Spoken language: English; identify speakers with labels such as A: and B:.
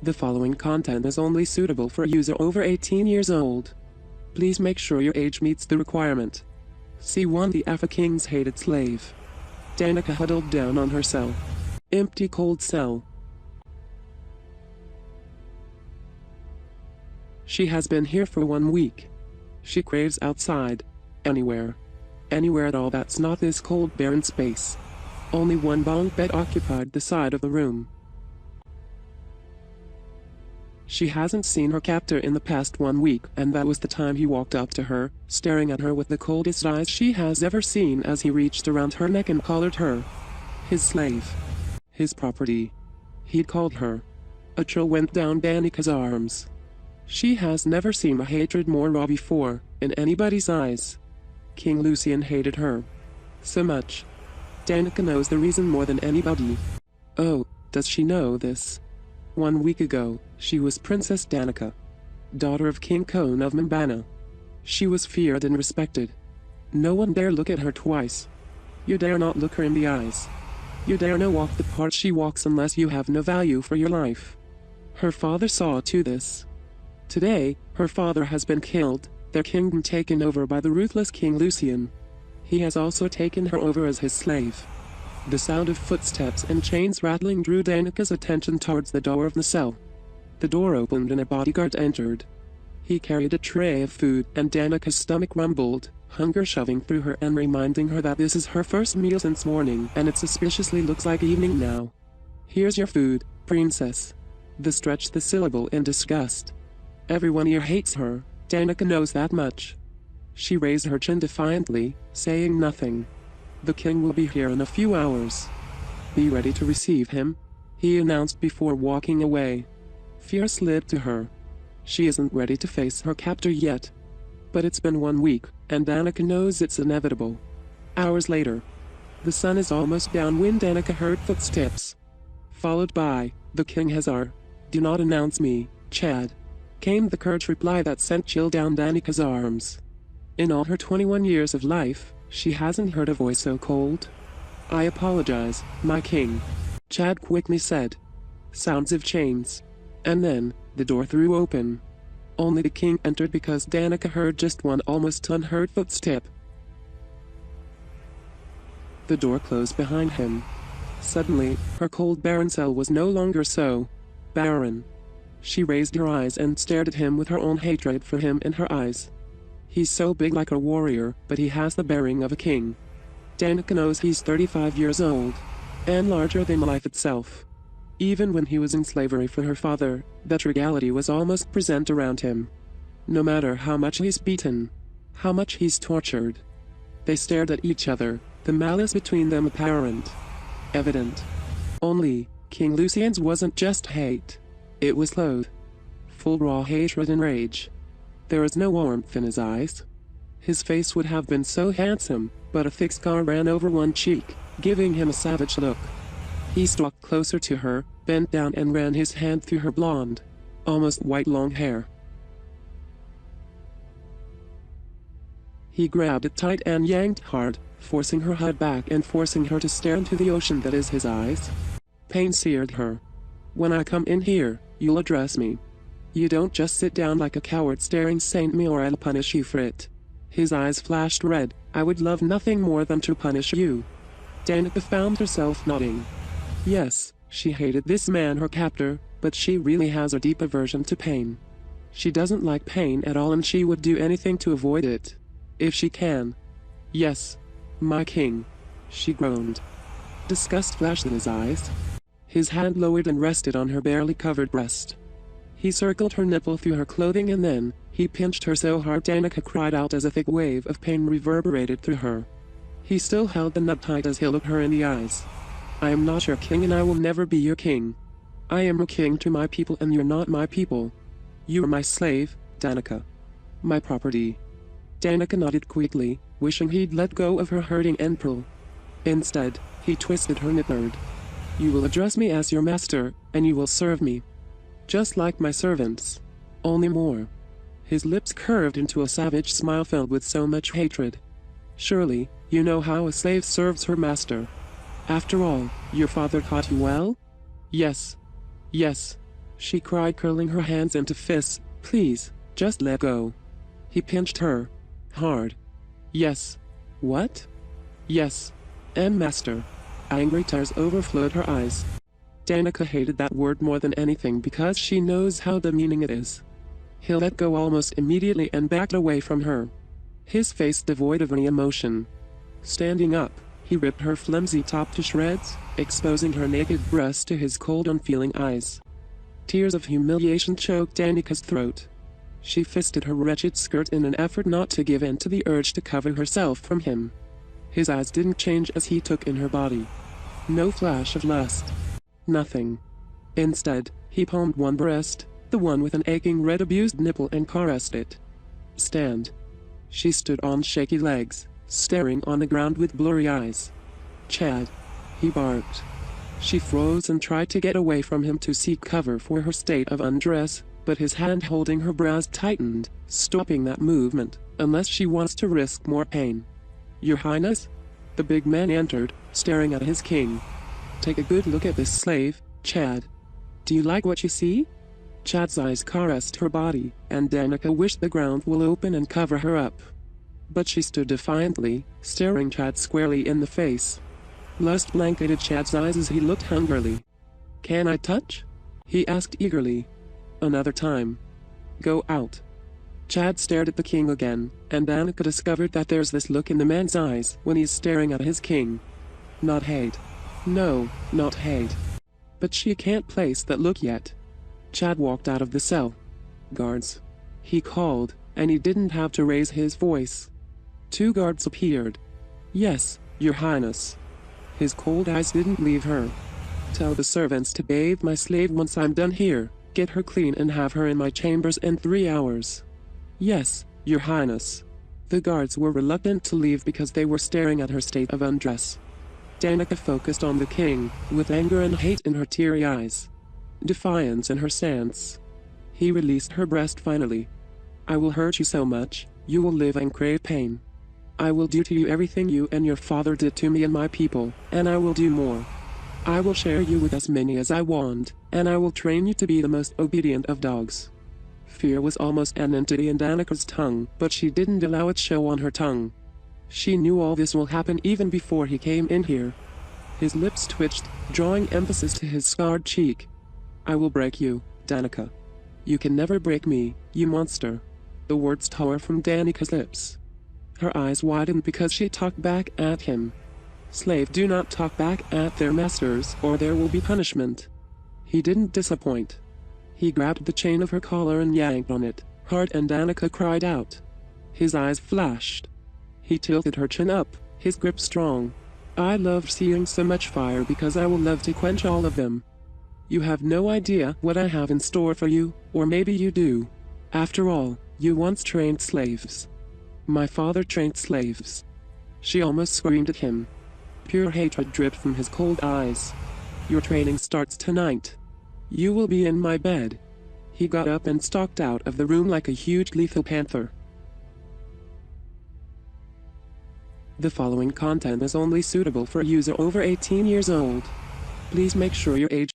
A: The following content is only suitable for a user over 18 years old. Please make sure your age meets the requirement. C1 The Alpha King's hated slave. Danika huddled down on her cell. Empty cold cell. She has been here for 1 week. She craves outside. Anywhere. Anywhere at all that's not this cold barren space. Only one bunk bed occupied the side of the room. She hasn't seen her captor in the past 1 week, and that was the time he walked up to her, staring at her with the coldest eyes she has ever seen as he reached around her neck and collared her. His slave. His property. He'd called her. A chill went down Danika's arms. She has never seen a hatred more raw before, in anybody's eyes. King Lucien hated her. So much. Danika knows the reason more than anybody. Oh, does she know this? 1 week ago, she was Princess Danika, daughter of King Kone of Mbana. She was feared and respected. No one dare look at her twice. You dare not look her in the eyes. You dare not walk the path she walks unless you have no value for your life. Her father saw to this. Today, her father has been killed, their kingdom taken over by the ruthless King Lucien. He has also taken her over as his slave. The sound of footsteps and chains rattling drew Danika's attention towards the door of the cell. The door opened and a bodyguard entered. He carried a tray of food, and Danika's stomach rumbled, hunger shoving through her and reminding her that this is her first meal since morning, and it suspiciously looks like evening now. Here's your food, princess. The stretched the syllable in disgust. Everyone here hates her, Danika knows that much. She raised her chin defiantly, saying nothing. The king will be here in a few hours. Be ready to receive him, he announced before walking away. Fear slid to her. She isn't ready to face her captor yet. But it's been 1 week, and Danika knows it's inevitable. Hours later. The sun is almost down when Danika heard footsteps. Followed by, the king has our. Do not announce me, Chad. Came the curt reply that sent chill down Danika's arms. In all her 21 years of life, she hasn't heard a voice so cold. I apologize, my king. Chad quickly said. Sounds of chains. And then, the door threw open. Only the king entered because Danika heard just one almost unheard footstep. The door closed behind him. Suddenly, her cold barren cell was no longer so barren. She raised her eyes and stared at him with her own hatred for him in her eyes. He's so big like a warrior, but he has the bearing of a king. Danika knows he's 35 years old, and larger than life itself. Even when he was in slavery for her father, that regality was almost present around him. No matter how much he's beaten, how much he's tortured. They stared at each other, the malice between them apparent. Evident. Only, King Lucien's wasn't just hate. It was loathe. Full raw hatred and rage. There was no warmth in his eyes. His face would have been so handsome, but a thick scar ran over one cheek, giving him a savage look. He stalked closer to her, bent down and ran his hand through her blonde, almost white long hair. He grabbed it tight and yanked hard, forcing her head back and forcing her to stare into the ocean that is his eyes. Pain seared her. When I come in here, you'll address me. You don't just sit down like a coward staring at me or I'll punish you for it. His eyes flashed red. I would love nothing more than to punish you. Danika found herself nodding. Yes, she hated this man her captor, but she really has a deep aversion to pain. She doesn't like pain at all and she would do anything to avoid it. If she can. Yes, my king. She groaned. Disgust flashed in his eyes. His hand lowered and rested on her barely covered breast. He circled her nipple through her clothing and then, he pinched her so hard Danika cried out as a thick wave of pain reverberated through her. He still held the nut tight as he looked her in the eyes. I am not your king and I will never be your king. I am a king to my people and you're not my people. You are my slave, Danika. My property. Danika nodded quickly, wishing he'd let go of her hurting ankle. Instead, he twisted her knitted. You will address me as your master, and you will serve me. Just like my servants. Only more. His lips curved into a savage smile filled with so much hatred. Surely, you know how a slave serves her master. After all, your father taught you well? Yes. Yes. she cried, curling her hands into fists. Please, just let go. He pinched her. Hard. Yes. What? Yes. Master. Angry tears overflowed her eyes. Danika hated that word more than anything because she knows how demeaning it is. He let go almost immediately and backed away from her. His face devoid of any emotion. Standing up, he ripped her flimsy top to shreds, exposing her naked breast to his cold, unfeeling eyes. Tears of humiliation choked Danika's throat. She fisted her wretched skirt in an effort not to give in to the urge to cover herself from him. His eyes didn't change as he took in her body. No flash of lust. Nothing. Instead, he palmed one breast, the one with an aching red abused nipple, and caressed it. Stand. She stood on shaky legs, staring on the ground with blurry eyes. Chad. He barked. She froze and tried to get away from him to seek cover for her state of undress, but his hand holding her brows tightened, stopping that movement, unless she wants to risk more pain. Your Highness? The big man entered, staring at his king. Take a good look at this slave, Chad. Do you like what you see? Chad's eyes caressed her body, and Danika wished the ground will open and cover her up. But she stood defiantly, staring Chad squarely in the face. Lust blanketed Chad's eyes as he looked hungrily. Can I touch? He asked eagerly. Another time. Go out. Chad stared at the king again, and Danika discovered that there's this look in the man's eyes when he's staring at his king. Not hate. No, not hate. But she can't place that look yet. Chad walked out of the cell. Guards. He called, and he didn't have to raise his voice. 2 guards appeared. Yes, Your Highness. His cold eyes didn't leave her. Tell the servants to bathe my slave once I'm done here, get her clean and have her in my chambers in 3 hours. Yes, Your Highness. The guards were reluctant to leave because they were staring at her state of undress. Danika focused on the king, with anger and hate in her teary eyes. Defiance in her stance. He released her breast finally. I will hurt you so much, you will live and crave pain. I will do to you everything you and your father did to me and my people, and I will do more. I will share you with as many as I want, and I will train you to be the most obedient of dogs. Fear was almost an entity in Danika's tongue, but she didn't allow it show on her tongue. She knew all this will happen even before he came in here. His lips twitched, drawing emphasis to his scarred cheek. I will break you, Danika. You can never break me, you monster. The words tore from Danika's lips. Her eyes widened because she talked back at him. Slave do not talk back at their masters or there will be punishment. He didn't disappoint. He grabbed the chain of her collar and yanked on it, hard, and Danika cried out. His eyes flashed. He tilted her chin up, his grip strong. I love seeing so much fire because I will love to quench all of them. You have no idea what I have in store for you, or maybe you do. After all, you once trained slaves. My father trained slaves. She almost screamed at him. Pure hatred dripped from his cold eyes. Your training starts tonight. You will be in my bed. He got up and stalked out of the room like a huge lethal panther. The following content is only suitable for a user over 18 years old. Please make sure your age